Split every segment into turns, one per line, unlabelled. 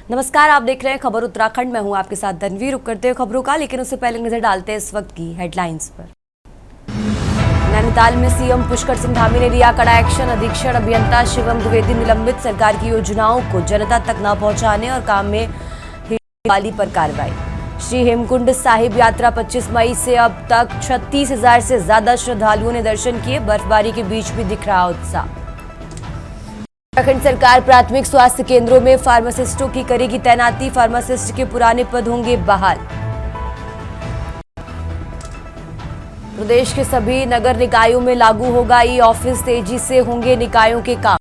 नमस्कार, आप देख रहे हैं खबर उत्तराखंड। मैं हूं आपके साथ धनवीर। रुक करते हैं खबरों का, लेकिन उससे पहले नजर डालते हैं इस वक्त की हेडलाइंस पर। नैनीताल में सीएम पुष्कर सिंह धामी ने लिया कड़ा एक्शन। अधीक्षण अभियंता शिवम द्विवेदी निलंबित। सरकार की योजनाओं को जनता तक न पहुंचाने और काम में वाली पर कार्रवाई। श्री हेमकुंड साहिब यात्रा 25 मई से अब तक 36,000 से ज्यादा श्रद्धालुओं ने दर्शन किए। बर्फबारी के बीच भी दिख रहा उत्साह। उत्तराखंड सरकार प्राथमिक स्वास्थ्य केंद्रों में फार्मासिस्टों की करेगी तैनाती। फार्मासिस्ट के पुराने पद होंगे बहाल। प्रदेश के सभी नगर निकायों में लागू होगा ई ऑफिस। तेजी से होंगे निकायों के काम।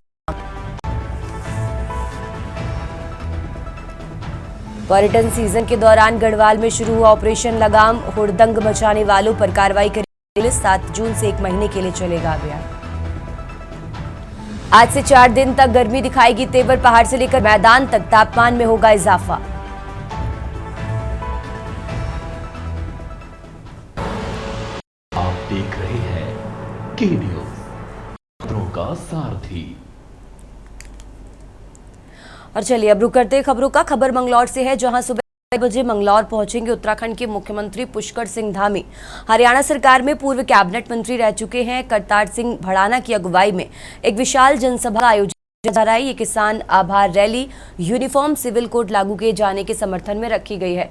पर्यटन सीजन के दौरान गढ़वाल में शुरू हुआ ऑपरेशन लगाम। हुड़दंग मचाने वालों पर कार्रवाई करेगी पुलिस। 7 जून से 1 महीने के लिए चलेगा अभियान। आज से 4 दिन तक गर्मी दिखाएगी तेवर। पहाड़ से लेकर मैदान तक तापमान में होगा इजाफा।
आप देख रहे हैं के न्यूज़, खबरों का सारथी।
और चलिए अब रुक करते हैं खबरों का। खबर मंगलौर से है, जहां सुबह 6 बजे मंगलौर पहुंचेंगे उत्तराखंड के मुख्यमंत्री पुष्कर सिंह धामी। हरियाणा सरकार में पूर्व कैबिनेट मंत्री रह चुके हैं। करतार सिंह भड़ाना की अगुवाई में एक विशाल जनसभा का आयोजन किया जा रहा है। ये किसान आभार रैली यूनिफॉर्म सिविल कोड लागू किए जाने के समर्थन में रखी गई है।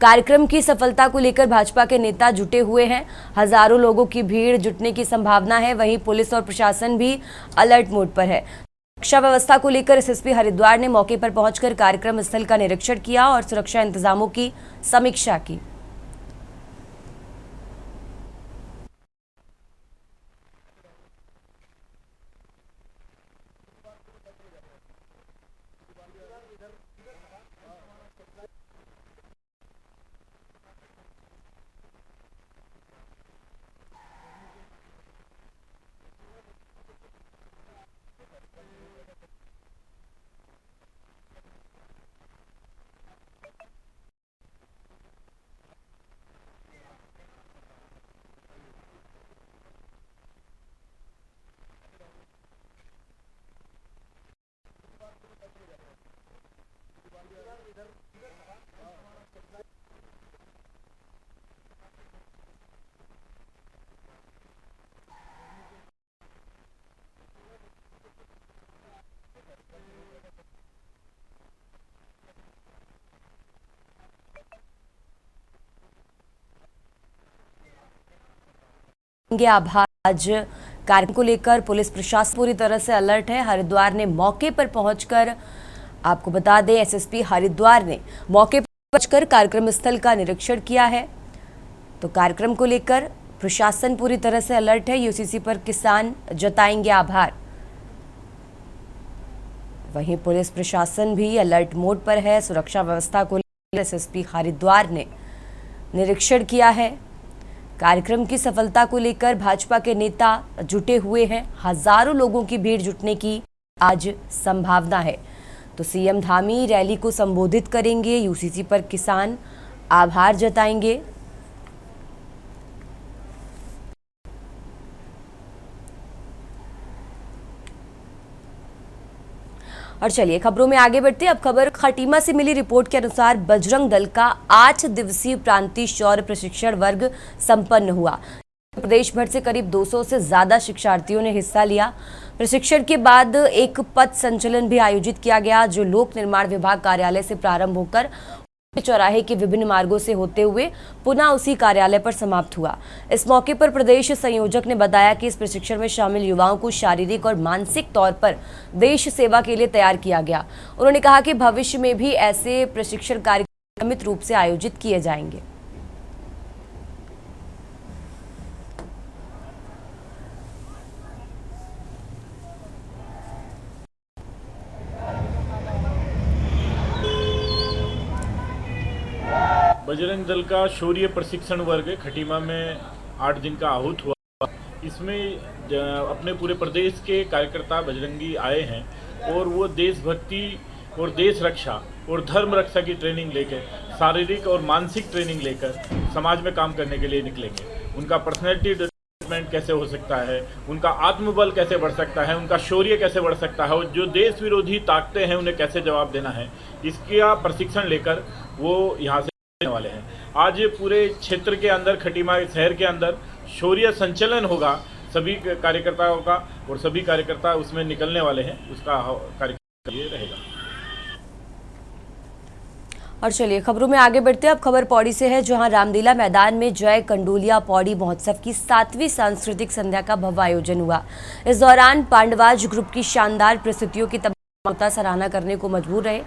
कार्यक्रम की सफलता को लेकर भाजपा के नेता जुटे हुए हैं। हजारों लोगों की भीड़ जुटने की संभावना है। वहीं पुलिस और प्रशासन भी अलर्ट मोड पर है। सुरक्षा व्यवस्था को लेकर एसएसपी हरिद्वार ने मौके पर पहुंचकर कार्यक्रम स्थल का निरीक्षण किया और सुरक्षा इंतजामों की समीक्षा की। आभार। आज कार्यक्रम को लेकर पुलिस प्रशासन पूरी तरह से अलर्ट है। हरिद्वार ने मौके पर पहुंचकर, आपको बता दें, एसएसपी हरिद्वार ने मौके पर पहुंचकर कार्यक्रम स्थल का निरीक्षण किया है। तो कार्यक्रम को लेकर प्रशासन पूरी तरह से अलर्ट है। यूसीसी पर किसान जताएंगे आभार। वहीं पुलिस प्रशासन भी अलर्ट मोड पर है। सुरक्षा व्यवस्था को लेकर एसएसपी हरिद्वार ने निरीक्षण किया है। कार्यक्रम की सफलता को लेकर भाजपा के नेता जुटे हुए हैं। हजारों लोगों की भीड़ जुटने की आज संभावना है। तो सीएम धामी रैली को संबोधित करेंगे। यूसीसी पर किसान आभार जताएंगे। और चलिए खबरों में आगे बढ़ते हैं। अब खबर खटीमा से मिली रिपोर्ट के अनुसार बजरंग दल का 8 दिवसीय प्रांतीय शौर्य प्रशिक्षण वर्ग संपन्न हुआ। प्रदेश भर से करीब 200 से ज्यादा शिक्षार्थियों ने हिस्सा लिया। प्रशिक्षण के बाद एक पथ संचलन भी आयोजित किया गया, जो लोक निर्माण विभाग कार्यालय से प्रारंभ होकर चौराहे के विभिन्न मार्गों से होते हुए पुनः उसी कार्यालय पर समाप्त हुआ। इस मौके पर प्रदेश संयोजक ने बताया कि इस प्रशिक्षण में शामिल युवाओं को शारीरिक और मानसिक तौर पर देश सेवा के लिए तैयार किया गया। उन्होंने कहा कि भविष्य में भी ऐसे प्रशिक्षण कार्यक्रम नियमित रूप से आयोजित किए जाएंगे।
बजरंग दल का शौर्य प्रशिक्षण वर्ग खटीमा में 8 दिन का आहूत हुआ। इसमें अपने पूरे प्रदेश के कार्यकर्ता बजरंगी आए हैं और वो देशभक्ति और देश रक्षा और धर्म रक्षा की ट्रेनिंग लेकर, शारीरिक और मानसिक ट्रेनिंग लेकर समाज में काम करने के लिए निकलेंगे। उनका पर्सनैलिटी कैसे हो सकता है, उनका आत्मबल कैसे बढ़ सकता है, उनका शौर्य कैसे बढ़ सकता है और जो देश विरोधी ताकतें हैं उन्हें कैसे जवाब देना है, इसका प्रशिक्षण लेकर वो यहाँ से आने वाले हैं। आज पूरे क्षेत्र के अंदर, खटीमा शहर के अंदर शौर्य संचलन होगा सभी कार्यकर्ताओं का और सभी कार्यकर्ता उसमें निकलने वाले हैं, उसका कार्यक्रम ये रहेगा।
और चलिए खबरों में आगे बढ़ते हैं। अब खबर पौड़ी से है, जहां रामलीला मैदान में जय कंडोलिया पौड़ी महोत्सव की 7वीं सांस्कृतिक संध्या का भव्य आयोजन हुआ। इस दौरान पांडवाज ग्रुप की शानदार प्रस्तुतियों की तमाम सराहना करने को मजबूर रहे।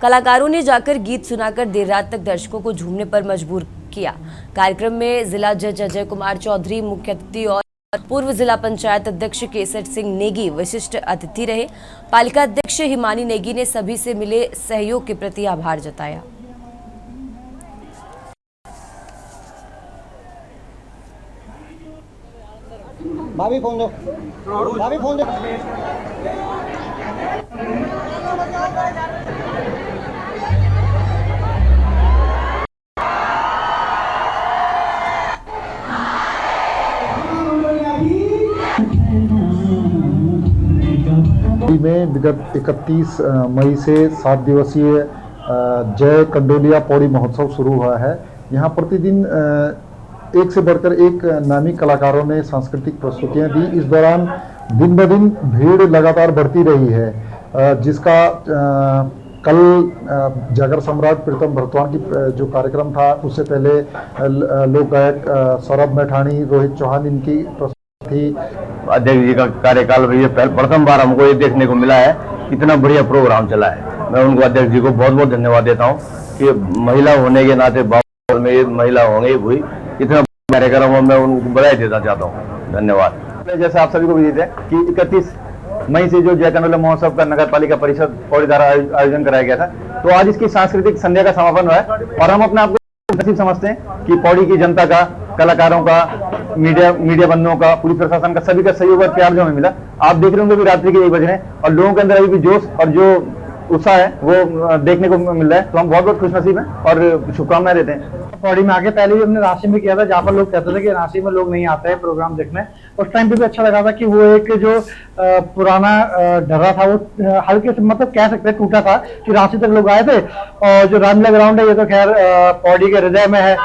कलाकारों ने जाकर गीत सुनाकर देर रात तक दर्शकों को झूमने पर मजबूर किया। कार्यक्रम में जिला जज अजय कुमार चौधरी मुख्य अतिथि और पूर्व जिला पंचायत अध्यक्ष केसर सिंह नेगी विशिष्ट अतिथि रहे। पालिका अध्यक्ष हिमानी नेगी ने सभी से मिले सहयोग के प्रति आभार जताया।
भाभी फोन दो, भाभी फोन दो।
में विगत 31 मई से 7 दिवसीय जय कंडोलिया पौड़ी महोत्सव शुरू हुआ है। यहाँ प्रतिदिन एक से बढ़कर एक नामी कलाकारों ने सांस्कृतिक प्रस्तुतियां दी। इस दौरान दिन ब दिन भीड़ लगातार बढ़ती रही है, जिसका कल जागर सम्राट प्रीतम भरतवान की जो कार्यक्रम था, उससे पहले लोक गायक सौरभ मैठाणी, रोहित चौहान इनकी प्रस्तुति थी।
अध्यक्ष जी का कार्यकाल में ये प्रथम बार हमको ये देखने को मिला है, इतना बढ़िया प्रोग्राम चला है। मैं उनको अध्यक्ष जी को बहुत बहुत धन्यवाद देता हूँ कि महिला होने के नाते बाबू में ये महिला होंगे हुई इतना कार्यक्रम में मैं उनको बधाई देना चाहता हूँ। धन्यवाद।
जैसे आप सभी को विदित है कि 31 मई से जो जय कंडोलिया महोत्सव का नगर पालिका परिषद पौड़ी द्वारा आयोजन कराया गया था, तो आज इसकी सांस्कृतिक संध्या का समापन हुआ है और हम अपने आप को नसीब समझते हैं कि पौड़ी की जनता का, कलाकारों का, मीडिया बंधुओं का, पुलिस प्रशासन का, सभी का सहयोग और प्यार जो हमें मिला। आप देख रहे होंगे भी रात्रि के 1 बज रहे हैं और लोगों के अंदर अभी भी जोश और जो उत्साह है वो देखने को मिल रहा है। तो हम बहुत बहुत खुशनसीब हैं और शुभकामनाएं देते हैं।
पौड़ी में आगे पहले भी हमने रांची में किया था, जहाँ पर लोग कहते थे कि रांची में लोग नहीं आते हैं प्रोग्राम देखने। उस टाइम पे भी अच्छा लगा था कि वो एक जो पुराना ढर्रा था वो हल्के से, मतलब कह सकते हैं टूटा था, कि रांची तक लोग आए थे। और जो रामलीला ग्राउंड है ये तो खैर पौड़ी के हृदय में है,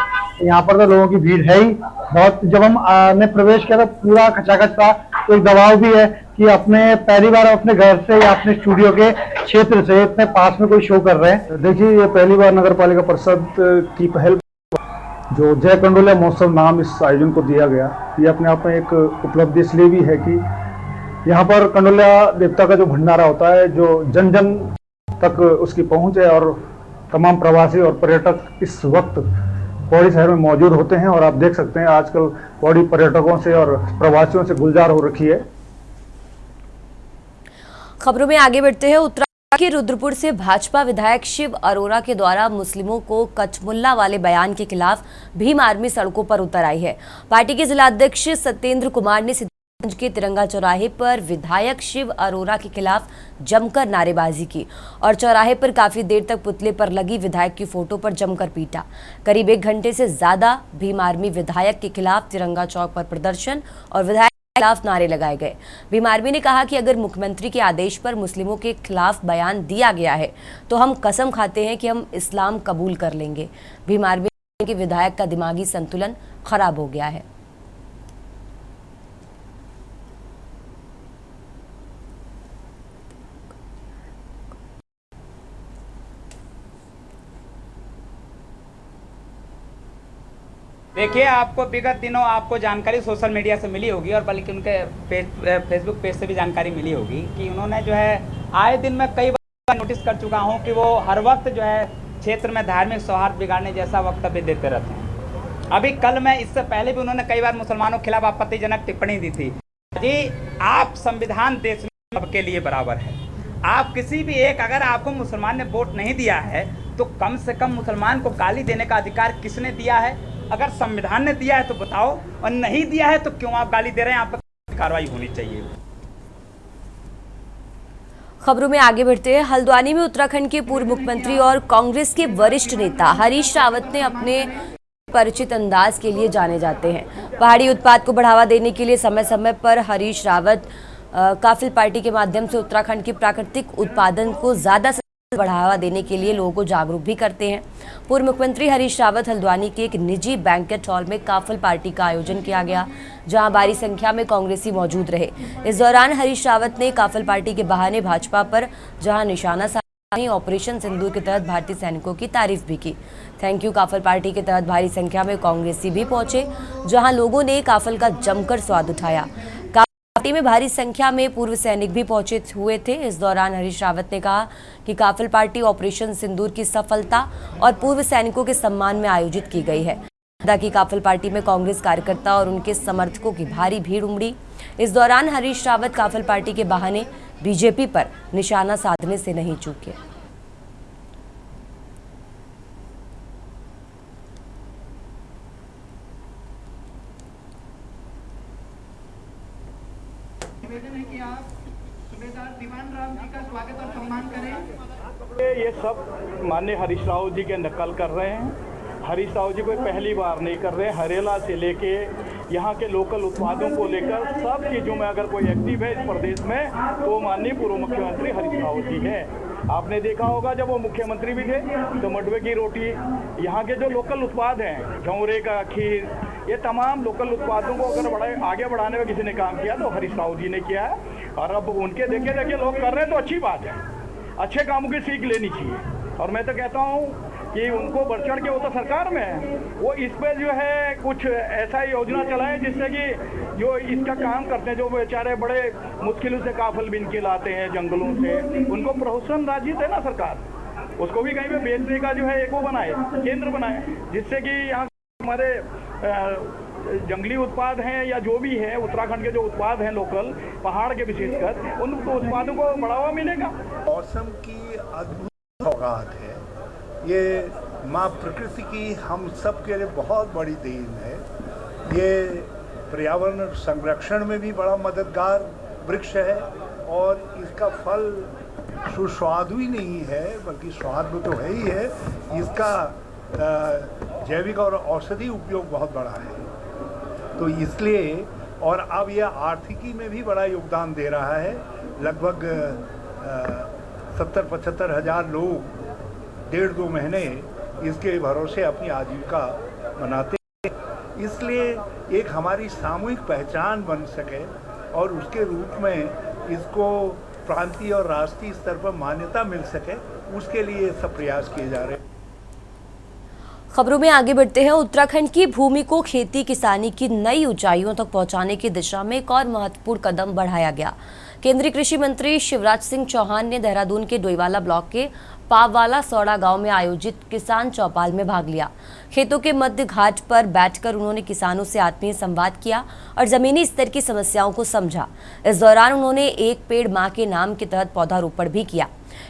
यहाँ पर तो लोगों की भीड़ है ही बहुत। जब हम ने प्रवेश किया तो पूरा खचाखच था। तो एक दबाव भी है कि अपने पहली बार अपने घर से या अपने स्टूडियो के क्षेत्र से इतने पास में कोई शो कर रहे हैं।
देखिए, ये पहली बार नगर पालिका परिषद की पहल जो जय कंडोलिया महोत्सव नाम इस आयोजन को दिया गया, ये अपने आप में एक उपलब्धि इसलिए भी है कि यहाँ पर कंडोलिया देवता का जो भंडारा होता है, जो जन जन तक उसकी पहुँच है और तमाम प्रवासी और पर्यटक इस वक्त पौड़ी शहर में मौजूद होते हैं। और आप देख सकते हैं आजकल पौड़ी पर्यटकों से और प्रवासियों से गुलजार हो रखी है।
खबरों में आगे बढ़ते हैं। उत्तराखंड के रुद्रपुर से भाजपा विधायक शिव अरोरा के द्वारा मुस्लिमों को कचमुल्ला वाले बयान के खिलाफ भीम आर्मी सड़कों पर उतर आई है। पार्टी के जिलाध्यक्ष सत्येंद्र कुमार ने सिद्धार्थगंज के तिरंगा चौराहे पर विधायक शिव अरोरा के खिलाफ जमकर नारेबाजी की और चौराहे पर काफी देर तक पुतले पर लगी विधायक की फोटो पर जमकर पीटा। करीब 1 घंटे से ज्यादा भीम आर्मी विधायक के खिलाफ तिरंगा चौक पर प्रदर्शन और विधायक खिलाफ नारे लगाए गए। भीम आर्मी ने कहा कि अगर मुख्यमंत्री के आदेश पर मुस्लिमों के खिलाफ बयान दिया गया है तो हम कसम खाते हैं कि हम इस्लाम कबूल कर लेंगे। भीम आर्मी के विधायक का दिमागी संतुलन खराब हो गया है।
देखिए, आपको विगत दिनों आपको जानकारी सोशल मीडिया से मिली होगी और बल्कि उनके फेसबुक पेज से भी जानकारी मिली होगी कि उन्होंने जो है आए दिन मैं कई बार नोटिस कर चुका हूं कि वो हर वक्त जो है क्षेत्र में धार्मिक सौहार्द बिगाड़ने जैसा वक्तव्य देते रहते हैं। अभी कल में इससे पहले भी उन्होंने कई बार मुसलमानों के खिलाफ आपत्तिजनक टिप्पणी दी थी। जी, आप संविधान देश में सबके लिए बराबर है। आप किसी भी एक, अगर आपको मुसलमान ने वोट नहीं दिया है तो कम से कम मुसलमान को गाली देने का अधिकार किसने दिया है? अगर संविधान ने दिया है तो बताओ, और नहीं दिया है तो क्यों आप गाली दे रहे हैं? आप पर कार्रवाई होनी चाहिए।
खबरों में आगे बढ़ते हैं। हल्द्वानी में उत्तराखंड के पूर्व मुख्यमंत्री और कांग्रेस के वरिष्ठ नेता हरीश रावत ने अपने परिचित अंदाज के लिए जाने जाते हैं। पहाड़ी उत्पाद को बढ़ावा देने के लिए समय समय पर हरीश रावत काफिल पार्टी के माध्यम से उत्तराखंड के प्राकृतिक उत्पादन को ज्यादा से बढ़ावा देने के लिए लोगों को जागरूक भी करते हैं। पूर्व मुख्यमंत्री हरीश रावत हल्द्वानी के एक निजी बैंकेट हॉल में काफिल पार्टी का आयोजन किया गया, जहां भारी संख्या में कांग्रेसी मौजूद रहे। इस दौरान हरीश रावत ने काफिल पार्टी के बहाने भाजपा पर जहां निशाना साधा, ऑपरेशन सिंदूर के तहत भारतीय सैनिकों की तारीफ भी की। थैंक यू काफिल पार्टी के तहत भारी संख्या में कांग्रेसी भी पहुंचे, जहां लोगों ने काफिल का जमकर स्वाद उठाया। पार्टी में भारी संख्या में पूर्व सैनिक भी पहुंचे हुए थे। इस दौरान हरीश रावत ने कहा कि काफिल पार्टी ऑपरेशन सिंदूर की सफलता और पूर्व सैनिकों के सम्मान में आयोजित की गई है। कि काफिल पार्टी में कांग्रेस कार्यकर्ता और उनके समर्थकों की भारी भीड़ उमड़ी। इस दौरान हरीश रावत काफिल पार्टी के बहाने बीजेपी पर निशाना साधने से नहीं चूके।
निवेदन है कि आप सूबेदार दीवान राम जी का स्वागत और सम्मान करें।
ये सब माननीय हरीश राव जी के नकल कर रहे हैं। हरीश राव जी कोई पहली बार नहीं कर रहे हैं। हरेला से लेके यहाँ के लोकल उत्पादों को लेकर सब चीज़ों में अगर कोई एक्टिव है इस प्रदेश में तो माननीय पूर्व मुख्यमंत्री हरीश राव जी हैं। आपने देखा होगा जब वो मुख्यमंत्री भी थे तो मडवे की रोटी, यहाँ के जो लोकल उत्पाद हैं, झौरे का खीर, ये तमाम लोकल उत्पादों को अगर आगे बढ़ाने में किसी ने काम किया तो हरीश राव जी ने किया है। और अब उनके देखे लोग कर रहे हैं तो अच्छी बात है, अच्छे कामों की सीख लेनी चाहिए। और मैं तो कहता हूँ कि उनको बढ़ चढ़ के वो तो सरकार में है, वो इस पे जो है कुछ ऐसा योजना चलाएं जिससे कि जो इसका काम करते हैं, जो बेचारे बड़े मुश्किलों से काफिल बिन के लाते हैं जंगलों से, उनको प्रोत्साहन राशि दे ना सरकार, उसको भी कहीं पे बेचने का जो है एक वो बनाए, केंद्र बनाए, जिससे कि यहाँ हमारे जंगली उत्पाद हैं या जो भी है उत्तराखंड के जो उत्पाद हैं लोकल पहाड़ के विशेषकर, उन उत्पादों को बढ़ावा मिलेगा।
मौसम की अद्भुत सौगात है ये, माँ प्रकृति की हम सब के लिए बहुत बड़ी देन है। ये पर्यावरण संरक्षण में भी बड़ा मददगार वृक्ष है और इसका फल सुस्वादु ही नहीं है बल्कि स्वाद तो है ही है। इसका जैविक और औषधि उपयोग बहुत बड़ा है, तो इसलिए और अब यह आर्थिकी में भी बड़ा योगदान दे रहा है। लगभग 70-75 हज़ार लोग 1.5-2 महीने इसके भरोसे अपनी आजीविका बनाते हैं। इसलिए एक हमारी सामूहिक पहचान बन सके और उसके रूप में इसको प्रांतीय और राष्ट्रीय स्तर पर मान्यता मिल सके, उसके लिए सब प्रयास किए जा रहे हैं।
खबरों में आगे बढ़ते हैं। उत्तराखंड की भूमि को खेती किसानी की नई ऊंचाइयों तक पहुंचाने की दिशा में एक और महत्वपूर्ण कदम बढ़ाया गया। केंद्रीय कृषि मंत्री शिवराज सिंह चौहान ने देहरादून के डोईवाला ब्लॉक के पाववाला सौड़ा गांव में आयोजित किसान चौपाल में भाग लिया। खेतों के मध्य घाट पर बैठकर उन्होंने किसानों से आत्मीय संवाद किया और जमीनी स्तर की समस्याओं को समझा। इस दौरान उन्होंने एक पेड़ मां के नाम के तहत पौधारोपण भी किया।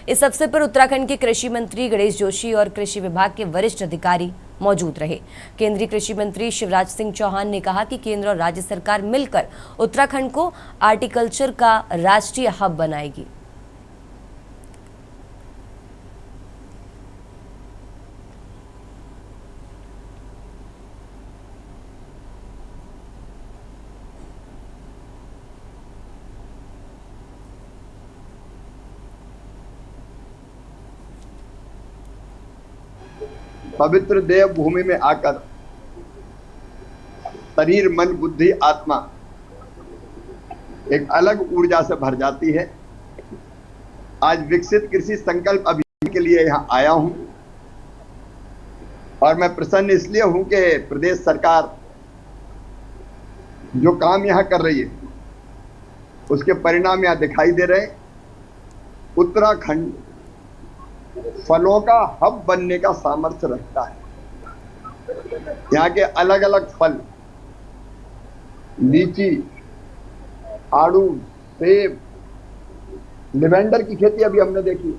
इस अवसर पर उत्तराखंड के कृषि मंत्री गणेश जोशी और कृषि विभाग के वरिष्ठ अधिकारी मौजूद रहे। केंद्रीय कृषि मंत्री शिवराज सिंह चौहान ने कहा कि केंद्र और राज्य सरकार मिलकर उत्तराखंड को आर्टिकल्चर का राष्ट्रीय हब बनाएगी।
पवित्र देव भूमि में आकर शरीर, मन, बुद्धि, आत्मा एक अलग ऊर्जा से भर जाती है। आज विकसित कृषि संकल्प अभियान के लिए यहाँ आया हूं और मैं प्रसन्न इसलिए हूं कि प्रदेश सरकार जो काम यहाँ कर रही है उसके परिणाम यहाँ दिखाई दे रहे हैं। उत्तराखंड फलों का हब बनने का सामर्थ्य रखता है। यहाँ के अलग अलग फल, लीची, आड़ू, सेब, लिवेंडर की खेती अभी हमने देखी,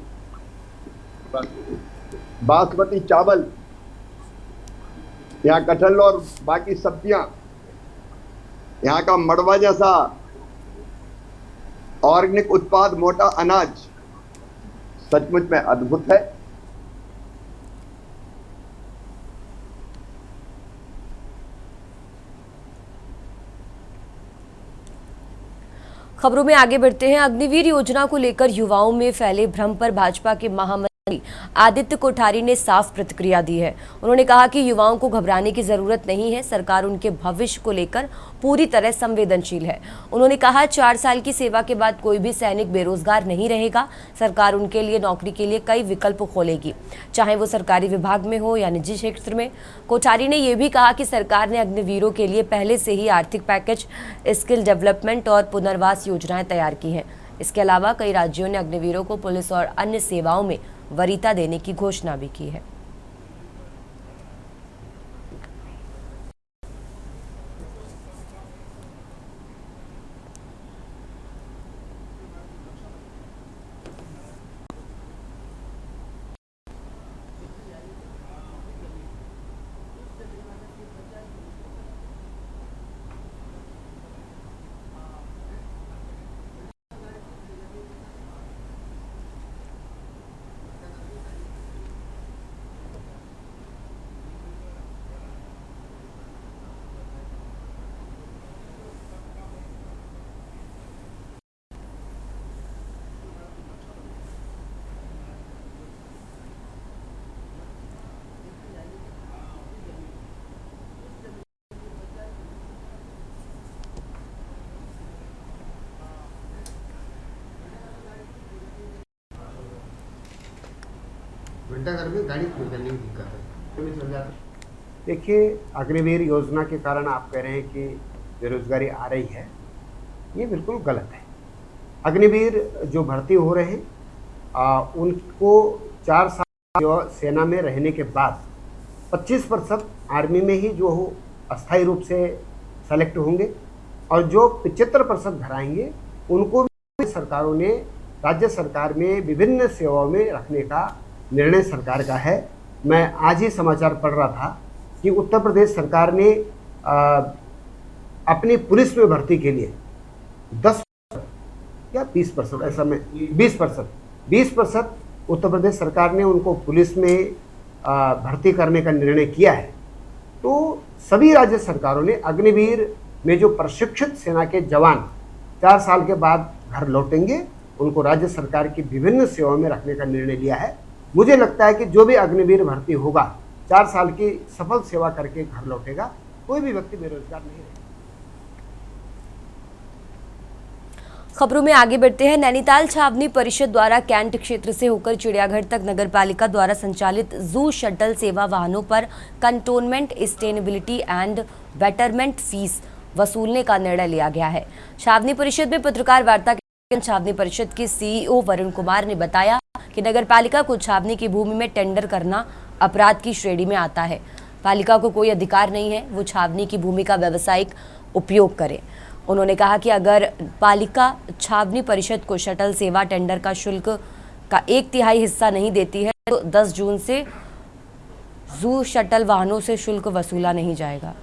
बासमती चावल, यहाँ कटहल और बाकी सब्जियां, यहाँ का मड़वा जैसा ऑर्गेनिक उत्पाद, मोटा अनाज सचमुच में अद्भुत है।
खबरों में आगे बढ़ते हैं। अग्निवीर योजना को लेकर युवाओं में फैले भ्रम पर भाजपा के महामंत्री आदित्य कोठारी ने साफ प्रतिक्रिया दी है। उन्होंने कहा कि युवाओं को घबराने की जरूरत नहीं है, सरकार उनके भविष्य को लेकर पूरी तरह संवेदनशील है। उन्होंने कहा 4 साल की सेवा के बाद कोई भी सैनिक बेरोजगार नहीं रहेगा। सरकार उनके लिए नौकरी के लिए कई विकल्प खोलेगी, चाहे वो सरकारी विभाग में हो या निजी क्षेत्र में। कोठारी ने यह भी कहा कि सरकार ने अग्निवीरों के लिए पहले से ही आर्थिक पैकेज, स्किल डेवलपमेंट और पुनर्वास योजनाएं तैयार की हैं। इसके अलावा कई राज्यों ने अग्निवीरों को पुलिस और अन्य सेवाओं में वरीयता देने की घोषणा भी की है।
घंटाघर में गाड़ी निकलने की दिक्कत है। देखिए, अग्निवीर योजना के कारण आप कह रहे हैं कि बेरोजगारी आ रही है, ये बिल्कुल गलत है। अग्निवीर जो भर्ती हो रहे हैं उनको 4 साल जो सेना में रहने के बाद 25% आर्मी में ही जो हो अस्थायी रूप से सेलेक्ट होंगे और जो 75% घर आएंगे उनको भी सरकारों ने राज्य सरकार में विभिन्न सेवाओं में रखने का निर्णय सरकार का है। मैं आज ही समाचार पढ़ रहा था कि उत्तर प्रदेश सरकार ने अपनी पुलिस में भर्ती के लिए 10 या 20% ऐसा में 20% उत्तर प्रदेश सरकार ने उनको पुलिस में भर्ती करने का निर्णय किया है। तो सभी राज्य सरकारों ने अग्निवीर में जो प्रशिक्षित सेना के जवान 4 साल के बाद घर लौटेंगे उनको राज्य सरकार की विभिन्न सेवाओं में रखने का निर्णय लिया है। मुझे लगता है कि जो भी अग्निवीर भर्ती होगा 4 साल की सफल सेवा करके घर लौटेगा, कोई भी व्यक्ति बेरोजगार नहीं रहेगा।
खबरों में आगे बढ़ते हैं। नैनीताल छावनी परिषद द्वारा कैंट क्षेत्र से होकर चिड़ियाघर तक नगरपालिका द्वारा संचालित जू शटल सेवा वाहनों पर cantonment, sustainability and betterment fees वसूलने का निर्णय लिया गया है। छावनी परिषद में पत्रकार वार्ता के छावनी परिषद के सीईओ वरुण कुमार ने बताया कि नगरपालिका को छावनी की भूमि में टेंडर करना अपराध की श्रेणी में आता है। पालिका को कोई अधिकार नहीं है वो छावनी की भूमि का व्यावसायिक उपयोग करे। उन्होंने कहा कि अगर पालिका छावनी परिषद को शटल सेवा टेंडर का शुल्क का 1/3 हिस्सा नहीं देती है तो 10 जून से जू शटल वाहनों से शुल्क वसूला नहीं जाएगा।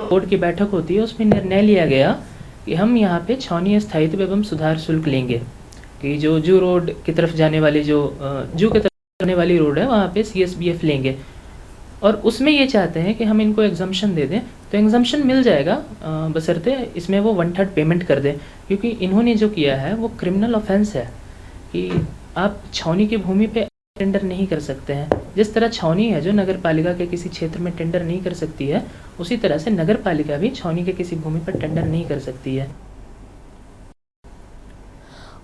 बोर्ड की बैठक होती है, उसमें निर्णय लिया गया कि हम यहाँ पे छावनी स्थायित्व एवं सुधार शुल्क लेंगे कि जो जू रोड की तरफ जाने वाली जो जू की तरफ जाने वाली रोड है वहाँ पे CSBF लेंगे और उसमें ये चाहते हैं कि हम इनको एग्जम्पशन दे दें तो एग्जम्पशन मिल जाएगा बशर्ते इसमें वो 1/3 पेमेंट कर दें, क्योंकि इन्होंने जो किया है वो क्रिमिनल ऑफेंस है कि आप छावनी की भूमि पे टेंडर नहीं कर सकते हैं। जिस तरह छावनी है जो नगर पालिका के किसी क्षेत्र में टेंडर नहीं कर सकती है, उसी तरह से नगर पालिका भी छावनी के किसी भूमि पर टेंडर नहीं कर सकती है।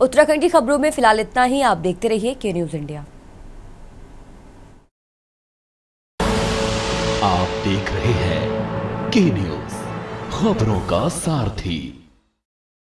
उत्तराखंड की खबरों में फिलहाल इतना ही। आप देखते रहिए के न्यूज़ इंडिया।
आप देख रहे हैं के न्यूज़, खबरों का सारथी।